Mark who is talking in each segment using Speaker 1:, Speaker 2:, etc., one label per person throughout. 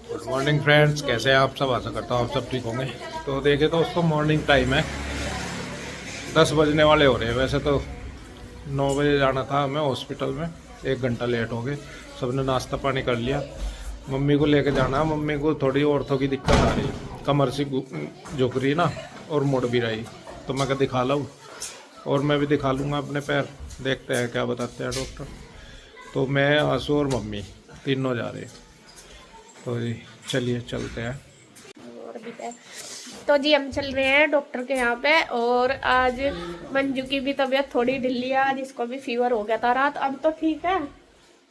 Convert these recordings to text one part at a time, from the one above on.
Speaker 1: Good morning friends, कैसे हैं आप सब। आशा करता हूँ आप सब ठीक होंगे। तो देखे तो उसको मॉर्निंग टाइम है, 10 बजने वाले हो रहे हैं। वैसे तो 9 बजे जाना था हमें हॉस्पिटल में, 1 घंटा लेट हो गए। सबने नाश्ता पानी कर लिया। मम्मी को लेके जाना है। मम्मी को थोड़ी औरतों की दिक्कत आ रही है, कमर से झुक रही ना और मुड़ भी रही। तो मैं क्या दिखा लाऊँ, और मैं भी दिखा लूँगा अपने पैर। देखते हैं क्या बताते हैं डॉक्टर। तो मैं, आंसू और मम्मी तीनों जा रहे हैं। तो जी चलिए चलते हैं।
Speaker 2: और भी है। तो जी हम चल रहे हैं डॉक्टर के यहाँ पे। और आज मंजू की भी तबीयत थोड़ी ढिल्ली है, आज इसको भी फीवर हो गया था रात। अब तो ठीक है,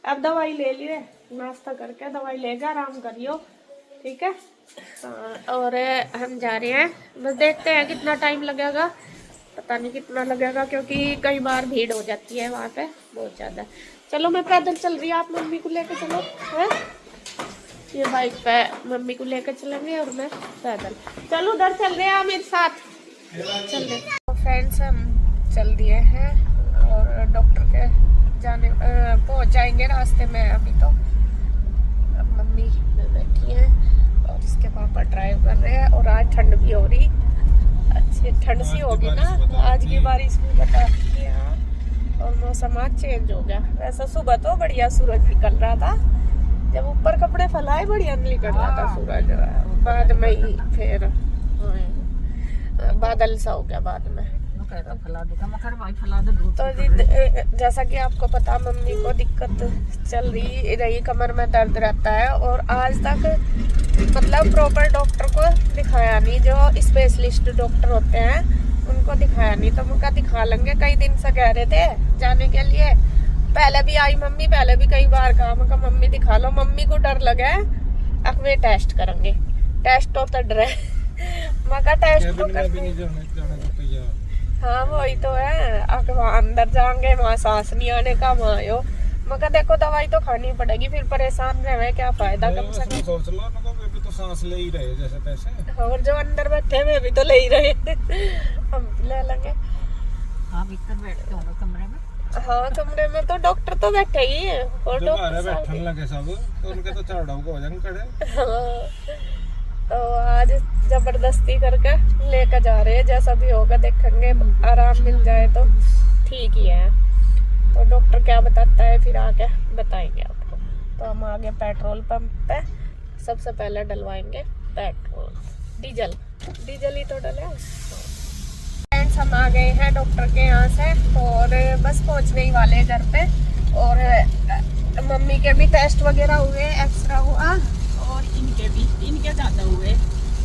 Speaker 2: अब दवाई ले लिए, नाश्ता करके दवाई लेके आराम करियो, ठीक है। और हम जा रहे हैं, बस देखते हैं कितना टाइम लगेगा, पता नहीं कितना लगेगा, क्योंकि कई बार भीड़ हो जाती है वहाँ पे बहुत ज़्यादा। चलो मैं पैदल चल रही हूँ, आप मम्मी को लेकर चलो है। ये बाइक पे मम्मी को लेकर चलेंगे और मैं पैदल। चलो उधर चल रहे हैं आप मेरे साथ, चल रहे। तो फ्रेंड्स हम चल दिए हैं और डॉक्टर के जाने पहुंच जाएंगे रास्ते में। अभी तो अब मम्मी बैठी हैं और इसके पापा ड्राइव कर रहे हैं। और आज ठंड भी हो रही, अच्छी ठंड सी होगी ना, आज की बारिश भी बता रही है। और मौसम आज चेंज हो गया। वैसे सुबह तो बढ़िया सूरज निकल रहा था, जब ऊपर कपड़े फैलाए बढ़िया निकल रहा था सूरज। बाद में ही फिर बादल सा हो गया बाद में। तो जैसा कि आपको पता, मम्मी को दिक्कत चल रही, कमर में दर्द रहता है। और आज तक मतलब प्रॉपर डॉक्टर को दिखाया नहीं, जो स्पेशलिस्ट डॉक्टर होते हैं उनको दिखाया नहीं। तो उनका दिखा लेंगे, कई दिन से कह रहे थे जाने के लिए। पहले भी आई मम्मी, पहले भी कई बार कहा, मैं मम्मी दिखा लो। मम्मी को डर लगा है, अब वे टेस्ट करेंगे। टेस्ट तो डर है, मैं टेस्ट तो करेंगे। हाँ वही तो है, अब वहाँ अंदर जाएंगे, वहाँ सांस नहीं आने का वहाँ मैं देखो दवाई तो खानी पड़ेगी, फिर परेशान रहे क्या फायदा। कम से कम सोच लो ना, वे भी तो सांस ले ही रहे जैसे तैसे। और जो अंदर बैठे वे भी तो ले ही रहे हम ले लेंगे। हाँ भीतर बैठते हो कमरे में। हाँ कमरे में तो डॉक्टर तो बैठे ही है, और डॉक्टर बैठने लगे सब, तो उनके तो चढ़ाव हो जाएंगे खड़े। हाँ तो आज जबरदस्ती करके लेकर जा रहे हैं, जैसा भी होगा देखेंगे, आराम मिल जाए तो ठीक ही है। तो डॉक्टर क्या बताता है फिर आके बताएंगे आपको। तो हम आगे पेट्रोल पंप पे सबसे पहले डलवाएंगे पेट्रोल। डीजल ही तो डले। फ्रेंड्स हम आ गए हैं डॉक्टर के यहाँ से और बस पहुँचने ही वाले हैं घर पे। और मम्मी के भी टेस्ट वगैरह हुए, एक्सरा हुआ, और इनके ज़्यादा हुए,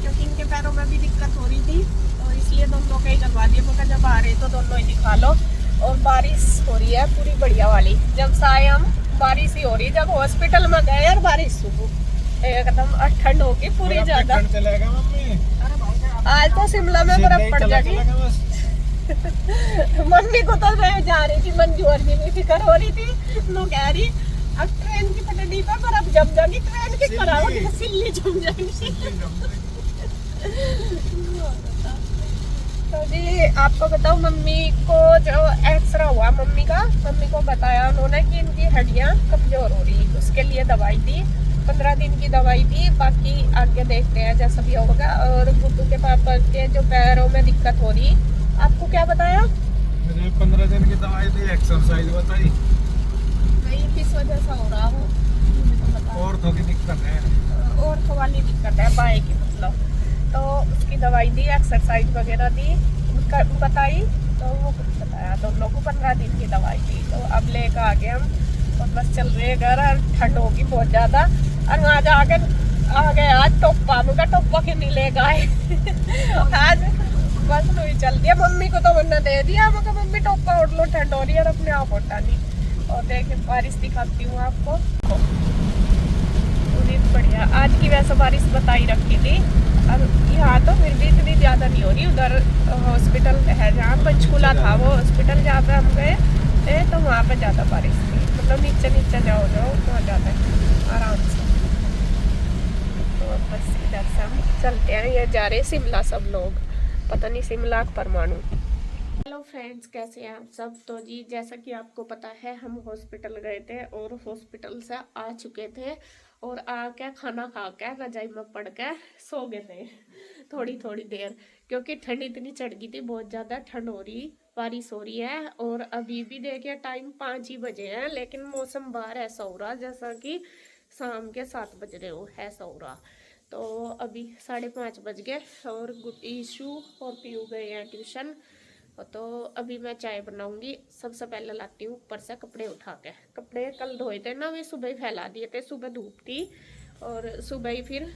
Speaker 2: क्योंकि इनके पैरों में भी दिक्कत हो रही थी, तो इसलिए दोनों का ही करवा दिए। मगर जब आ रहे तो दोनों ही दिखा लो। और बारिश हो रही है पूरी बढ़िया वाली, जब से आए हम बारिश ही हो रही। जब हॉस्पिटल में गए यार बारिश शुरू एकदम ठंड होगी पूरी ज्यादा। आज तो शिमला में बर्फ पड़ जाएगी। मम्मी को तो मैं जा रही थी, मंजू और भी फिक्र हो रही थी, नो कह रही अब ट्रेन की पटड़ी पर बर्फ जम जाएगी, ट्रेन की करावट सिल्ली जम जाएगी। तो जी आपको बताओ, मम्मी को जो एक्सरा हुआ मम्मी को बताया उन्होंने कि इनकी हड्डियां कमजोर हो रही, उसके लिए दवाई दी, 15 दिन की दवाई दी। बाकी आगे देखते हैं जैसा भी होगा। और गुड्डू के पापा के जो पैरों में दिक्कत हो रही, आपको क्या बताया? 15 दिन की दवाई दी, एक्सरसाइज बताई, नहीं किस वजह से हो रहा हो, ऑर्थो की दिक्कत है, ऑर्थो वाली दिक्कत है बाएं की मतलब। तो उसकी दवाई दी, एक्सरसाइज वगैरह दी, बताई। तो वो कुछ बताया, दोनों को 15 दिन की दवाई दी। तो अब लेकर आ गए हम और बस चल रहे घर। ठंड होगी बहुत ज़्यादा। और आज आ गए आज टोपा, मुझे टोपा के नहीं ले गए आज बस नहीं चल दिया। मम्मी को तो मैंने दे दिया, मगर मम्मी टोपा उठ लो, ठंड हो रही है, और अपने आप उठा नहीं। और देखिए बारिश दिखाती हूँ आपको, पूरी बढ़िया। आज की वैसे बारिश बताई रखी थी, अब यहाँ तो फिर भी इतनी ज़्यादा नहीं हो रही। उधर हॉस्पिटल है जहाँ पंचकूला था, वो हॉस्पिटल जहाँ पे हम गए थे, तो वहाँ पे ज़्यादा बारिश थी। मतलब नीचे जाओ वहाँ ज़्यादा आराम से। तो बस इधर से हम चलते हैं, ये जा रहे शिमला सब लोग, पता नहीं शिमला परमाणु। हेलो फ्रेंड्स, कैसे हैं आप सब। तो जी जैसा कि आपको पता है, हम हॉस्पिटल गए थे और हॉस्पिटल से आ चुके थे। और आके खाना खा के रजाई में पड़ के सो गए थे थोड़ी थोड़ी देर, क्योंकि ठंड इतनी चढ़ गई थी, बहुत ज़्यादा ठंड हो रही, बारिश हो रही है। और अभी भी देखिए टाइम 5 ही बजे हैं, लेकिन मौसम बाहर ऐसा हो रहा जैसा कि शाम के 7 बज रहे हो, ऐसा हो रहा। तो अभी 5:30 बज गए और ईशू और पीयू गए हैं ट्यूशन। तो अभी मैं चाय बनाऊंगी। सबसे पहले लाती हूँ ऊपर से कपड़े उठा के। कपड़े कल धोए थे ना, वे सुबह ही फैला दिए थे, सुबह धूप थी और सुबह ही फिर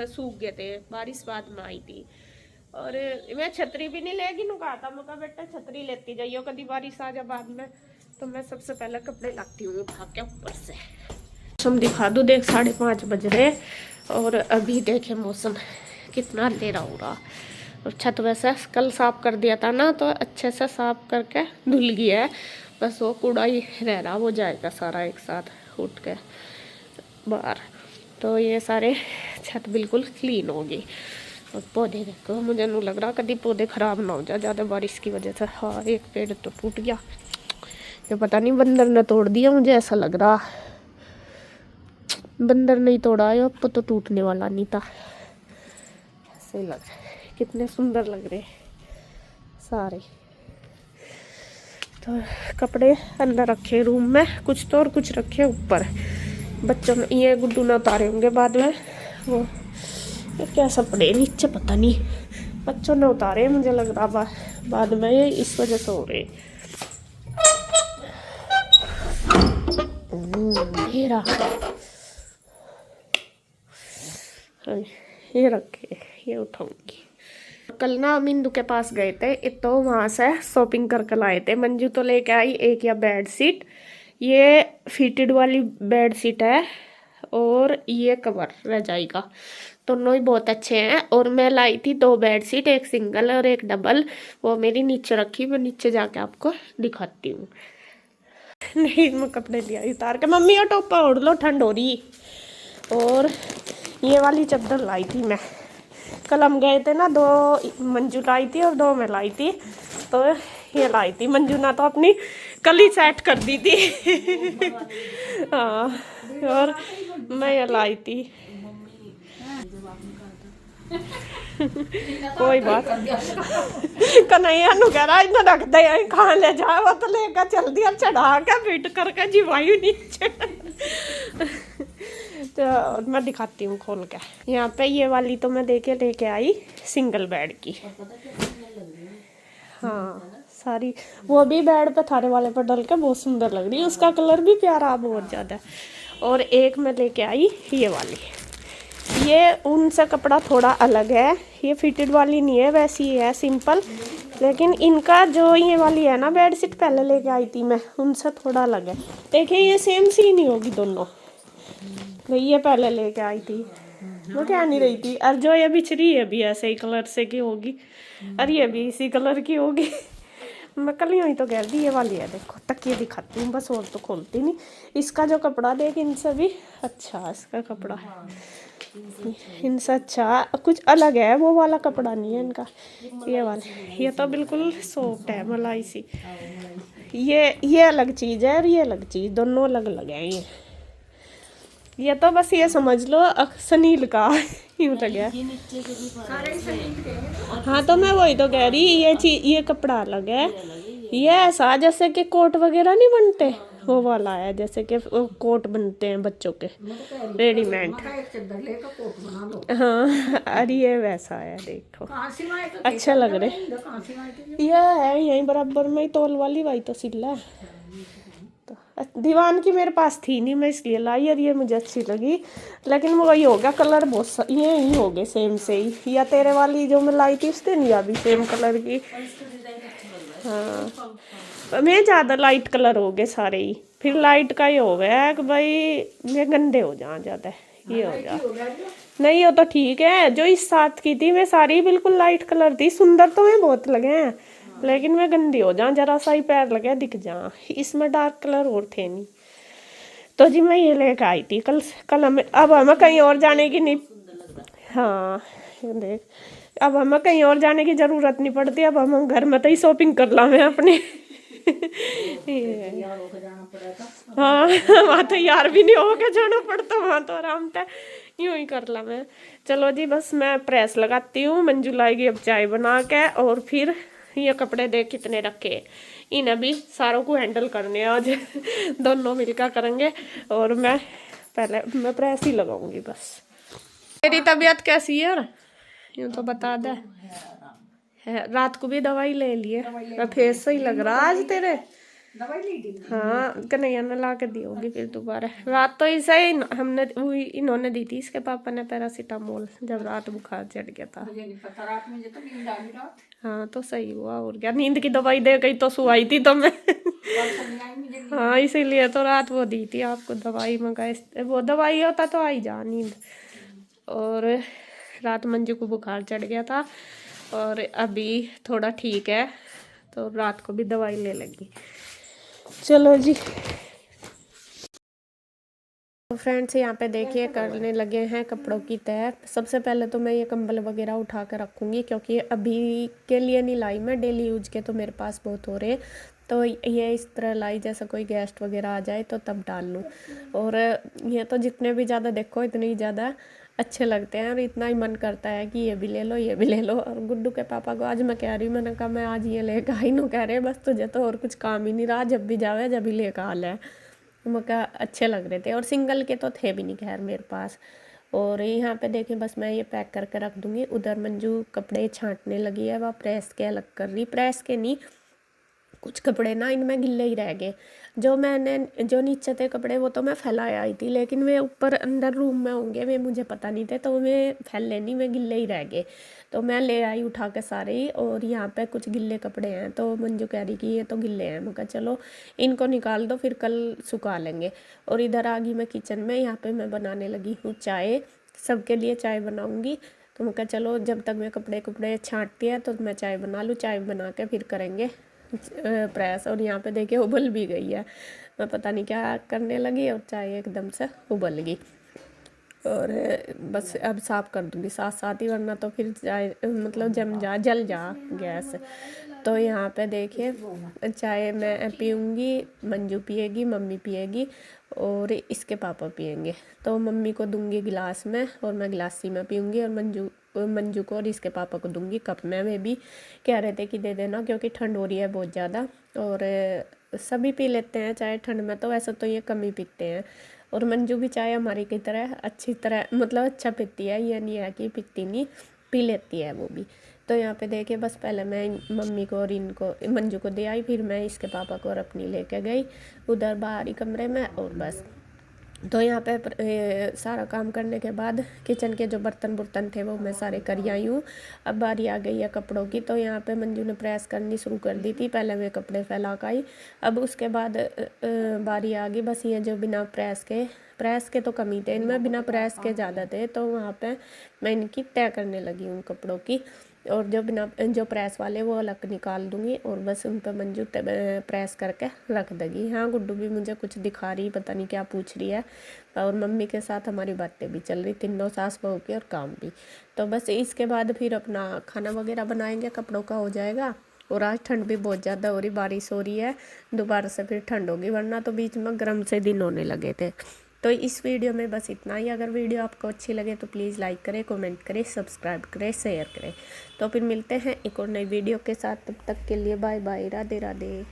Speaker 2: सूख गए थे, बारिश बाद में आई थी। और मैं छतरी भी नहीं लेगी, नु कहा था मैं बेटा छतरी लेती जाइयो कभी बारिश आ जा बाद में। तो मैं सबसे पहले कपड़े लाती हूँ उठा के ऊपर से। मौसम दिखा दूँ, देख 5:30 बज रहे और अभी देखे मौसम कितना अंधेरा हो रहा। और छत वैसे कल साफ कर दिया था ना, तो अच्छे से साफ करके धुल गया है, बस वो कूड़ा ही रह रहा, वो जाएगा सारा एक साथ उठ के बाहर। तो ये सारे छत बिल्कुल क्लीन होगी। और पौधे देखो, मुझे नहीं लग रहा कभी पौधे ख़राब ना हो जाए ज़्यादा बारिश की वजह से। हाँ, एक पेड़ तो टूट गया, ये पता नहीं बंदर ने तोड़ दिया, मुझे ऐसा लग रहा। बंदर नहीं तोड़ा है, अब तो टूटने वाला नहीं था, ऐसे लग रहा है। कितने सुंदर लग रहे सारे। तो कपड़े अंदर रखे रूम में कुछ तो, और कुछ रखे ऊपर। बच्चों ने ये गुड्डू ने उतारे होंगे बाद में, वो क्या सब पड़े नीचे पता नहीं, बच्चों ने उतारे मुझे लग रहा बाद में, ये इस वजह से हो रहे। ये रखे, ये उठाऊंगी। कल ना मिंदू के पास गए थे, तो वहाँ से शॉपिंग करके लाए थे। मंजू तो लेके आई एक या बेड शीट, ये फिटेड वाली बेड शीट है, और ये कवर रजाई का, दोनों ही बहुत अच्छे हैं। और मैं लाई थी 2 बेड शीट, एक सिंगल और एक डबल, वो मेरी नीचे रखी, मैं नीचे जाके आपको दिखाती हूँ। नहीं, मैं कपड़े लिया उतार के। मम्मी और टोपा ओढ़ लो, ठंड हो रही। और ये वाली चादर लाई थी मैं, कल हम गए थे ना, 2 मंजू लाई थी और 2 मैं लाई थी। तो ये लाई थी मंजू ना, तो अपनी कल ही सेट कर दी थी। हाँ, और मैं ये लाई थी। कोई बात कन्हैया नु कह रहा इतना रख दे, कहाँ ले जाए, वो तो लेकर चल दिया चढ़ा के फिट करके जीवायु नीचे। तो मैं दिखाती हूँ खोल के। यहाँ पे ये वाली तो मैं लेके आई सिंगल बेड की। हाँ, सारी वो भी बेड पे थारे वाले पर डल के बहुत सुंदर लग रही है, उसका कलर भी प्यारा बहुत ज़्यादा। और एक मैं लेके आई ये वाली, ये उनसे कपड़ा थोड़ा अलग है, ये फिटेड वाली नहीं है, वैसी है सिंपल। लेकिन इनका जो ये वाली है ना बेडशीट, पहले लेके आई थी मैं, उनसे थोड़ा अलग है। देखिए ये सेम सी नहीं होगी दोनों, ये पहले लेके आई थी, वो क्या नहीं रही थी। और जो ये बिछ रही है भी ऐसे ही कलर से की होगी, और ये भी इसी कलर की होगी। मैं कल ही तो कह दी ये वाली है। देखो तकिए दिखाती हूँ बस, और तो खोलती नहीं। इसका जो कपड़ा देख इनसे भी अच्छा, इसका कपड़ा इनसे अच्छा, कुछ अलग है, वो वाला कपड़ा नहीं है इनका, ये वाला। ये तो बिल्कुल सॉफ्ट है, मलाई सी। ये अलग चीज़ है और ये अलग चीज़, दोनों अलग अलग है। ये तो बस ये समझ लो सनील का यूँ लग गया। हाँ, तो मैं वही तो कह रही, ये कपड़ा अलग है, ये ऐसा जैसे कि कोट वगैरह नहीं बनते, वो वाला है जैसे कि कोट बनते हैं बच्चों के रेडीमेड। हाँ, अरे ये वैसा है, देखो अच्छा लग रहे। यह है यहीं बराबर में ही तौल वाली, वही तो सिला है। तो दीवान की मेरे पास थी नहीं, मैं इसलिए लाई, और ये मुझे अच्छी लगी। लेकिन वो वही हो गया कलर बहुत, ये ही हो गए सेम से ही। या तेरे वाली जो मैं लाई थी उसने नहीं, अभी सेम कलर की। हाँ, मैं ज़्यादा लाइट कलर हो गए सारे ही, फिर लाइट का ही हो गया कि भाई मैं गंदे हो जाए ज़्यादा, ये हो जाए। नहीं, वो तो ठीक है, जो इस साथ की थी मैं सारी बिल्कुल लाइट कलर थी, सुंदर तो मैं बहुत लगे हैं, लेकिन मैं गंदी हो जाऊँ, जरा सा ही पैर लगे दिख जा। इसमें डार्क कलर और थे नहीं, तो जी मैं ये लेकर आई थी कल हमें। अब हमें कहीं और जाने की नहीं, हाँ देख, अब हमें कहीं और जाने की ज़रूरत नहीं पड़ती, अब हम घर में तो ही शॉपिंग कर ला मैं अपने। हाँ वहाँ तो यार भी नहीं होके जाना पड़ता, वहाँ तो आराम था, यूं ही कर ला मैं। चलो जी बस मैं प्रेस लगाती हूँ, मंजू लाएगी अब चाय बना के, और फिर ये कपड़े देख कितने रखे, इन्हें भी सारों को हैंडल करने आज दोनों मिलकर करेंगे। और मैं प्रेस ही लगाऊंगी बस। तेरी तबीयत कैसी है यार, यूं तो बता दे। है रात को भी दवाई ले लिए, फेस सही लग रहा आज तेरे। हाँ कन्हैया ने ला के दी होगी फिर दोबारा। रात तो इसे ही हमने इन्होंने दी थी, इसके पापा ने पैरासीटामोल, जब रात बुखार चढ़ गया था। हाँ तो सही हुआ, और क्या, नींद की दवाई दे गई तो सुवाई थी तो मैं हाँ इसीलिए तो रात वो दी थी आपको दवाई, मंगाई वो दवाई होता तो आई जा नींद। और रात मंजू को बुखार चढ़ गया था, और अभी थोड़ा ठीक है, तो रात को भी दवाई ले लगी। चलो जी तो फ्रेंड्स यहाँ पे देखिए करने लगे हैं कपड़ों की तय। सबसे पहले तो मैं ये कंबल वगैरह उठा कर रखूँगी, क्योंकि अभी के लिए नहीं लाई मैं, डेली यूज के तो मेरे पास बहुत हो रहे हैं, तो ये इस तरह लाई जैसे कोई गेस्ट वगैरह आ जाए तो तब डाल लूँ। और ये तो जितने भी ज़्यादा देखो इतने ही ज़्यादा अच्छे लगते हैं, और इतना ही मन करता है कि ये भी ले लो ये भी ले लो। और गुड्डू के पापा को आज मैं कह रही हूँ, मैंने कहा मैं आज ये लेकर आई नो, कह रहे बस तुझे तो और कुछ काम ही नहीं रहा, जब भी जावे जब भी लेकर आ ले। मका अच्छे लग रहे थे, और सिंगल के तो थे भी नहीं खैर मेरे पास। और यहाँ पे देखें बस मैं ये पैक करके रख दूँगी। उधर मंजू कपड़े छांटने लगी है, वह प्रेस के अलग कर रही, प्रेस के नहीं, कुछ कपड़े ना इनमें गिल्ले ही रह गए। जो नीचे थे कपड़े वो तो मैं फैलाया आई थी, लेकिन वे ऊपर अंदर रूम में होंगे, वे मुझे पता नहीं थे, तो वे फैले नहीं, वे गिल्ले ही रह गए, तो मैं ले आई उठा के सारे ही। और यहाँ पे कुछ गिल्ले कपड़े हैं, तो मंजू कह रही कि ये तो गिल्ले हैं, मैं कहा चलो इनको निकाल दो फिर कल सुखा लेंगे। और इधर आ गई मैं किचन में, यहाँ पे मैं बनाने लगी हूँ चाय, सबके लिए चाय बनाऊँगी। तो मैं कहा चलो जब तक मैं कपड़े छाँटती है तो मैं चाय बना लूँ, चाय बना के फिर करेंगे प्रेस। और यहाँ पे देखिए उबल भी गई है, मैं पता नहीं क्या करने लगी और चाय एकदम से उबल गई। और बस अब साफ़ कर दूँगी साथ साथ ही, वरना तो फिर चाय मतलब जल जा गैस। तो यहाँ पे देखिए चाय मैं पीऊँगी, मंजू पिएगी, मम्मी पिएगी, और इसके पापा पिएंगे। तो मम्मी को दूंगी गिलास में और मैं गिलासी में पीऊँगी, और मंजू को और इसके पापा को दूंगी कप में। वे भी कह रहे थे कि दे देना, क्योंकि ठंड हो रही है बहुत ज़्यादा, और सभी पी लेते हैं चाय ठंड में, तो वैसे तो ये कम ही पीते हैं। और मंजू भी चाय हमारी की तरह अच्छी तरह मतलब अच्छा पीती है, ये नहीं है कि पीती नहीं, पी लेती है वो भी। तो यहाँ पे देखिए बस पहले मैं मम्मी को और इनको मंजू को दे आई, फिर मैं इसके पापा को और अपनी लेके गई उधर बाहरी कमरे में। और बस तो यहाँ पे सारा काम करने के बाद किचन के जो बर्तन थे वो मैं सारे कर आई हूँ। अब बारी आ गई है कपड़ों की, तो यहाँ पे मंजू ने प्रेस करनी शुरू कर दी थी, पहले मैं कपड़े फैला कर आई, अब उसके बाद बारी आ गई बस ये जो बिना प्रेस के तो कम ही थे, इनमें बिना प्रेस के ज़्यादा थे, तो वहाँ पे मैं इनकी तय करने लगी हूँ कपड़ों की। और जो प्रेस वाले वो अलग निकाल दूँगी, और बस उन पर मंजू प्रेस करके रख देगी। हाँ गुड्डू भी मुझे कुछ दिखा रही, पता नहीं क्या पूछ रही है, और मम्मी के साथ हमारी बातें भी चल रही, तीनों सास बहू की, और काम भी। तो बस इसके बाद फिर अपना खाना वगैरह बनाएंगे, कपड़ों का हो जाएगा। और आज ठंड भी बहुत ज़्यादा हो रही, बारिश हो रही है, दोबारा से फिर ठंड होगी, वरना तो बीच में गर्म से दिन होने लगे थे। तो इस वीडियो में बस इतना ही। अगर वीडियो आपको अच्छी लगे तो प्लीज़ लाइक करें, कमेंट करें, सब्सक्राइब करें, शेयर करें। तो फिर मिलते हैं एक और नई वीडियो के साथ, तब तक के लिए बाय बाय, राधे राधे।